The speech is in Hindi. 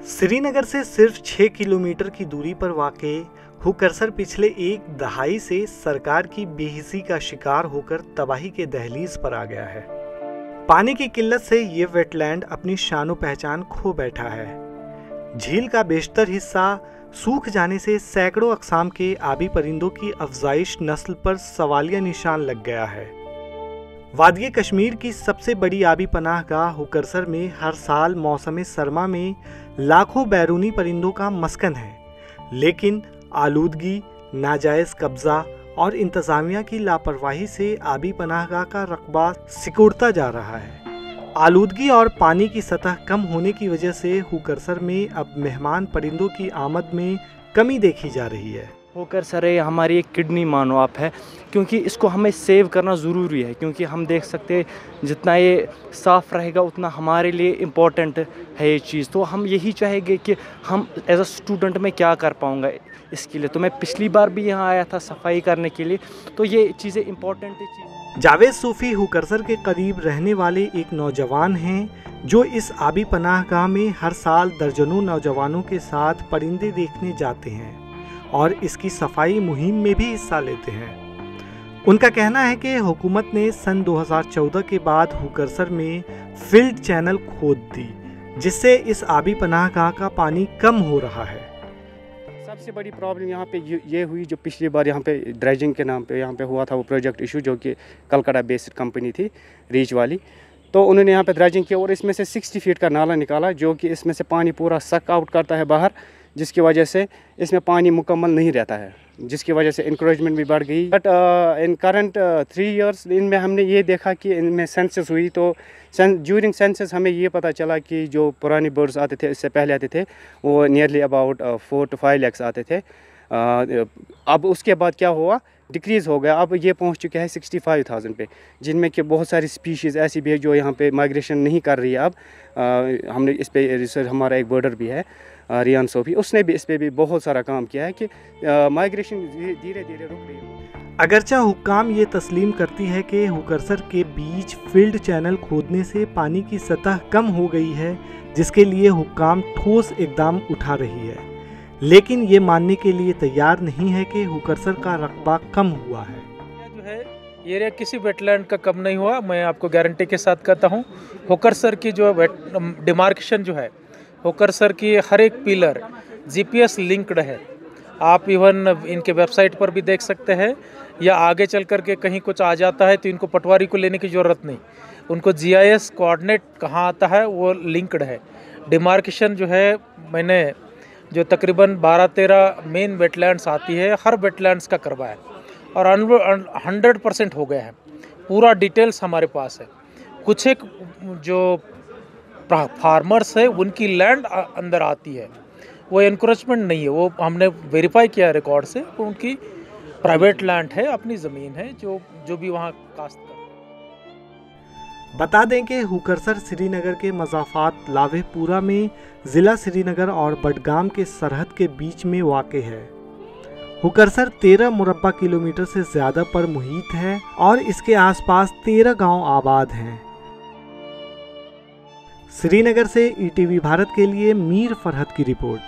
श्रीनगर से सिर्फ 6 किलोमीटर की दूरी पर वाक़े हुकरसर पिछले एक दहाई से सरकार की बेहिसी का शिकार होकर तबाही के दहलीज पर आ गया है। पानी की किल्लत से ये वेटलैंड अपनी शान पहचान खो बैठा है। झील का बेशतर हिस्सा सूख जाने से सैकड़ों अक़साम के आबी परिंदों की अफजाइश नस्ल पर सवालिया निशान लग गया है। वादिये कश्मीर की सबसे बड़ी आबी पनाहगाह हुकरसर में हर साल मौसम सरमा में लाखों बैरूनी परिंदों का मस्कन है, लेकिन आलूदगी, नाजायज़ कब्जा और इंतज़ामिया की लापरवाही से आबी पनाहगाह का रकबा सिकुड़ता जा रहा है। आलूदगी और पानी की सतह कम होने की वजह से हुकरसर में अब मेहमान परिंदों की आमद में कमी देखी जा रही है। हुकरसर हमारी एक किडनी मानो आप है, क्योंकि इसको हमें सेव करना ज़रूरी है, क्योंकि हम देख सकते हैं जितना ये साफ़ रहेगा उतना हमारे लिए इम्पोर्टेंट है ये चीज़। तो हम यही चाहेंगे कि हम एज अ स्टूडेंट में क्या कर पाऊँगा इसके लिए। तो मैं पिछली बार भी यहाँ आया था सफाई करने के लिए, तो ये चीज़ें इम्पोर्टेंट है। जावेद सूफ़ी हुकरसर के करीब रहने वाले एक नौजवान हैं जो इस आबी पनाहगाह में हर साल दर्जनों नौजवानों के साथ परिंदे देखने जाते हैं और इसकी सफाई मुहिम में भी हिस्सा लेते हैं। उनका कहना है कि हुकूमत ने सन 2014 के बाद हुकरसर में फील्ड चैनल खोद दी, जिससे इस आबी पनाहगाह का पानी कम हो रहा है। सबसे बड़ी प्रॉब्लम यहाँ पे ये हुई जो पिछली बार यहाँ पे ड्रेजिंग के नाम पे यहाँ पे हुआ था वो प्रोजेक्ट इशू, जो कि कलकत्ता बेस्ड कंपनी थी रीच वाली। तो उन्होंने यहाँ पे ड्रेजिंग किया और इसमें से 60 फीट का नाला निकाला, जो कि इसमें से पानी पूरा सक आउट करता है बाहर, जिसकी वजह से इसमें पानी मुकम्मल नहीं रहता है, जिसकी वजह से इंक्रोचमेंट भी बढ़ गई। बट इन करंट 3 इयर्स इनमें हमने ये देखा कि इनमें सेंसस हुई, तो ड्यूरिंग सेंसस हमें ये पता चला कि जो पुराने बर्ड्स आते थे, इससे पहले आते थे, वो नियरली अबाउट 4 to 5 lakhs आते थे। अब उसके बाद क्या हुआ, डिक्रीज़ हो गया, अब ये पहुंच चुके हैं 65,000 पे, जिनमें कि बहुत सारी स्पीशीज़ ऐसी भी है जो यहाँ पे माइग्रेशन नहीं कर रही है। अब हमने इस पे रिसर्च, हमारा एक बर्डर भी है रियान सोफी, उसने भी इस पे भी बहुत सारा काम किया है कि माइग्रेशन धीरे धीरे रुक रही है। अगरचा हुक्काम ये तस्लीम करती है कि हुकरसर के बीच फील्ड चैनल खोदने से पानी की सतह कम हो गई है, जिसके लिए हुक्काम ठोस इकदाम उठा रही है, लेकिन ये मानने के लिए तैयार नहीं है कि हुकरसर का रकबा कम हुआ है। जो है ये एरिया किसी वेटलैंड का कम नहीं हुआ, मैं आपको गारंटी के साथ कहता हूँ। हुकरसर की जो डिमार्केशन जो है, हुकरसर की हर एक पिलर GPS लिंक्ड है। आप इवन इनके वेबसाइट पर भी देख सकते हैं, या आगे चल कर के कहीं कुछ आ जाता है तो इनको पटवारी को लेने की ज़रूरत नहीं, उनको GIS कोऑर्डिनेट कहाँ आता है वो लिंक्ड है। डिमार्केशन जो है, मैंने जो तकरीबन 12-13 मेन वेटलैंड्स आती है, हर वेटलैंड्स का करवाया और 100% हो गया है। पूरा डिटेल्स हमारे पास है। कुछ एक जो फार्मर्स है उनकी लैंड अंदर आती है, वो एनक्रोचमेंट नहीं है, वो हमने वेरीफाई किया रिकॉर्ड से, उनकी प्राइवेट लैंड है, अपनी ज़मीन है, जो भी वहाँ काश्त करते हैं। बता दें कि हुकरसर श्रीनगर के मज़ाफ़ात लावेपुरा में ज़िला श्रीनगर और बडगाम के सरहद के बीच में वाक़े है। हुकरसर 13 मुरब्बा किलोमीटर से ज़्यादा पर मुहित है और इसके आसपास 13 गांव आबाद हैं। श्रीनगर से ETV भारत के लिए मीर फरहत की रिपोर्ट।